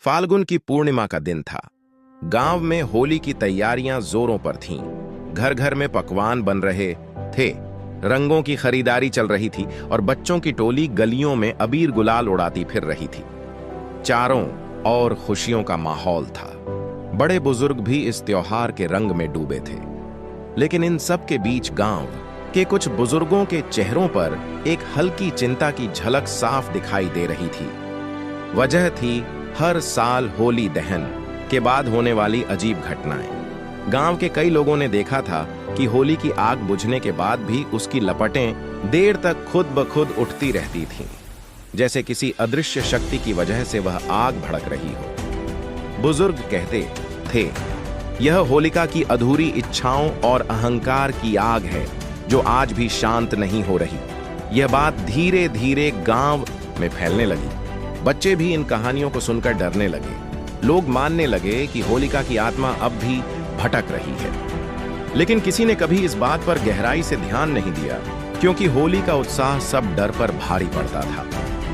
फाल्गुन की पूर्णिमा का दिन था। गांव में होली की तैयारियां जोरों पर थीं। घर घर में पकवान बन रहे थे, रंगों की खरीदारी चल रही थी और बच्चों की टोली गलियों में अबीर गुलाल उड़ाती फिर रही थी। चारों ओर खुशियों का माहौल था। बड़े बुजुर्ग भी इस त्योहार के रंग में डूबे थे। लेकिन इन सब के बीच गांव के कुछ बुजुर्गों के चेहरों पर एक हल्की चिंता की झलक साफ दिखाई दे रही थी। वजह थी हर साल होली दहन के बाद होने वाली अजीब घटनाएं। गांव के कई लोगों ने देखा था कि होली की आग बुझने के बाद भी उसकी लपटें देर तक खुद ब खुद उठती रहती थीं, जैसे किसी अदृश्य शक्ति की वजह से वह आग भड़क रही हो। बुजुर्ग कहते थे, यह होलिका की अधूरी इच्छाओं और अहंकार की आग है जो आज भी शांत नहीं हो रही। यह बात धीरे धीरे गांव में फैलने लगी। बच्चे भी इन कहानियों को सुनकर डरने लगे। लोग मानने लगे कि होलिका की आत्मा अब भी भटक रही है। लेकिन किसी ने कभी इस बात पर गहराई से ध्यान नहीं दिया, क्योंकि होली का उत्साह सब डर पर भारी पड़ता था।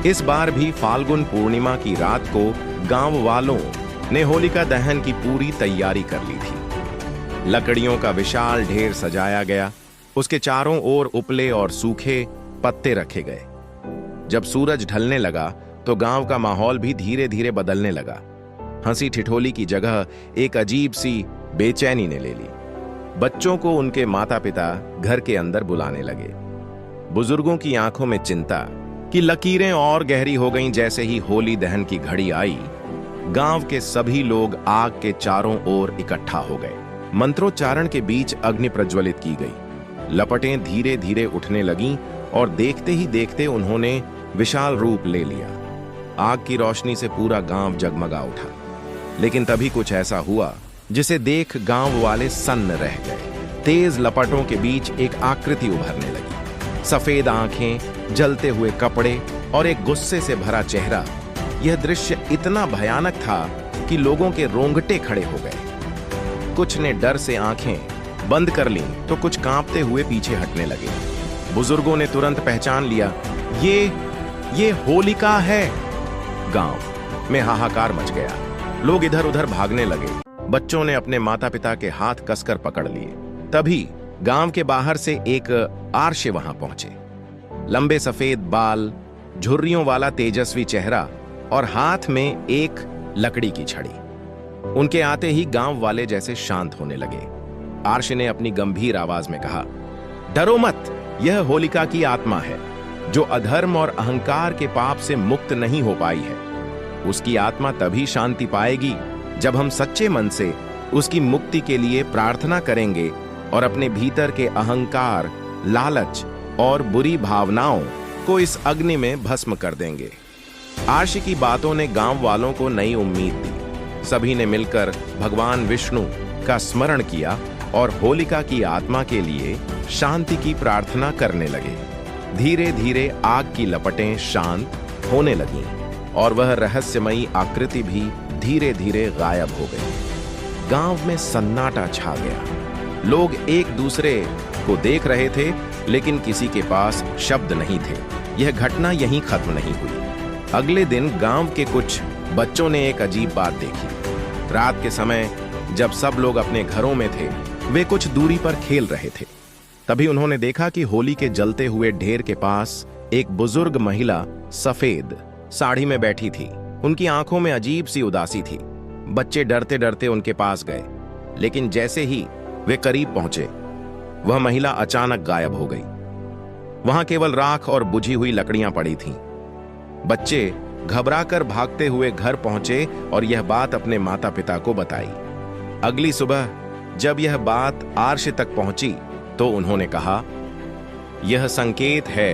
इस बार भी फाल्गुन पूर्णिमा की रात को गांव वालों ने होलिका दहन की पूरी तैयारी कर ली थी। लकड़ियों का विशाल ढेर सजाया गया। उसके चारों ओर उपले और सूखे पत्ते रखे गए। जब सूरज ढलने लगा तो गांव का माहौल भी धीरे धीरे बदलने लगा। हंसी ठिठोली की जगह एक अजीब सी बेचैनी ने ले ली। बच्चों को उनके माता पिता घर के अंदर बुलाने लगे। बुजुर्गों की आंखों में चिंता की लकीरें और गहरी हो गईं। जैसे ही होली दहन की घड़ी आई, गांव के सभी लोग आग के चारों ओर इकट्ठा हो गए। मंत्रोच्चारण के बीच अग्नि प्रज्वलित की गई। लपटें धीरे धीरे उठने लगीं और देखते ही देखते उन्होंने विशाल रूप ले लिया। आग की रोशनी से पूरा गांव जगमगा उठा। लेकिन तभी कुछ ऐसा हुआ जिसे देख गांव वाले सन्न रह गए। तेज लपटों के बीच एक आकृति उभरने लगी। सफेद आंखें, जलते हुए कपड़े और एक गुस्से से भरा चेहरा। यह दृश्य इतना भयानक था कि लोगों के रोंगटे खड़े हो गए। कुछ ने डर से आंखें बंद कर लीं तो कुछ कांपते हुए पीछे हटने लगे। बुजुर्गों ने तुरंत पहचान लिया, ये होलिका है। गांव में हाहाकार मच गया। लोग इधर उधर भागने लगे। बच्चों ने अपने माता पिता के हाथ कसकर पकड़ लिए। तभी गांव के बाहर से एक आर्ष वहां पहुंचे। लंबे सफेद बाल, झुर्रियों वाला तेजस्वी चेहरा और हाथ में एक लकड़ी की छड़ी। उनके आते ही गांव वाले जैसे शांत होने लगे। आर्ष ने अपनी गंभीर आवाज में कहा, डरो मत, यह होलिका की आत्मा है जो अधर्म और अहंकार के पाप से मुक्त नहीं हो पाई है। उसकी आत्मा तभी शांति पाएगी जब हम सच्चे मन से उसकी मुक्ति के लिए प्रार्थना करेंगे और अपने भीतर के अहंकार, लालच और बुरी भावनाओं को इस अग्नि में भस्म कर देंगे। आर्ष की बातों ने गांव वालों को नई उम्मीद दी। सभी ने मिलकर भगवान विष्णु का स्मरण किया और होलिका की आत्मा के लिए शांति की प्रार्थना करने लगे। धीरे धीरे आग की लपटें शांत होने लगीं और वह रहस्यमयी आकृति भी धीरे धीरे गायब हो गई। गांव में सन्नाटा छा गया। लोग एक दूसरे को देख रहे थे, लेकिन किसी के पास शब्द नहीं थे। यह घटना यहीं खत्म नहीं हुई। अगले दिन गांव के कुछ बच्चों ने एक अजीब बात देखी। रात के समय जब सब लोग अपने घरों में थे, वे कुछ दूरी पर खेल रहे थे। तभी उन्होंने देखा कि होली के जलते हुए ढेर के पास एक बुजुर्ग महिला सफेद साड़ी में बैठी थी। उनकी आंखों में अजीब सी उदासी थी। बच्चे डरते डरते उनके पास गए, लेकिन जैसे ही वे करीब पहुंचे, वह महिला अचानक गायब हो गई। वहां केवल राख और बुझी हुई लकड़ियां पड़ी थीं। बच्चे घबराकर भागते हुए घर पहुंचे और यह बात अपने माता पिता को बताई। अगली सुबह जब यह बात आर्ष तक पहुंची तो उन्होंने कहा, यह संकेत है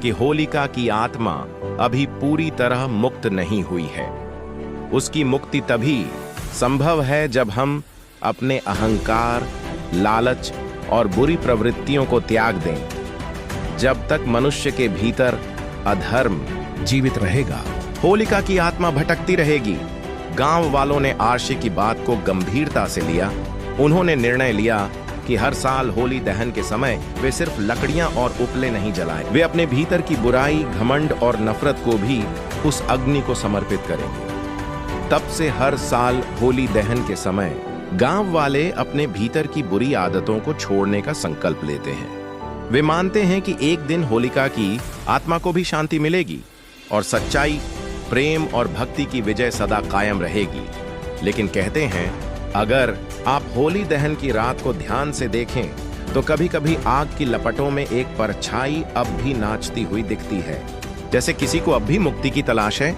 कि होलिका की आत्मा अभी पूरी तरह मुक्त नहीं हुई है। उसकी मुक्ति तभी संभव है जब हम अपने अहंकार, लालच और बुरी प्रवृत्तियों को त्याग दें। जब तक मनुष्य के भीतर अधर्म जीवित रहेगा, होलिका की आत्मा भटकती रहेगी। गांव वालों ने आर्ष की बात को गंभीरता से लिया। उन्होंने निर्णय लिया कि हर साल होली दहन के समय वे सिर्फ लकड़ियां और उपले नहीं जलाएं, वे अपने भीतर की बुराई, घमंड और नफरत को भी उस अग्नि को समर्पित करेंगे। तब से हर साल होली दहन के समय गांव वाले अपने भीतर की बुरी आदतों को छोड़ने का संकल्प लेते हैं। वे मानते हैं कि एक दिन होलिका की आत्मा को भी शांति मिलेगी और सच्चाई, प्रेम और भक्ति की विजय सदा कायम रहेगी। लेकिन कहते हैं, अगर आप होली दहन की रात को ध्यान से देखें तो कभी कभी आग की लपटों में एक परछाई अब भी नाचती हुई दिखती है, जैसे किसी को अब भी मुक्ति की तलाश है।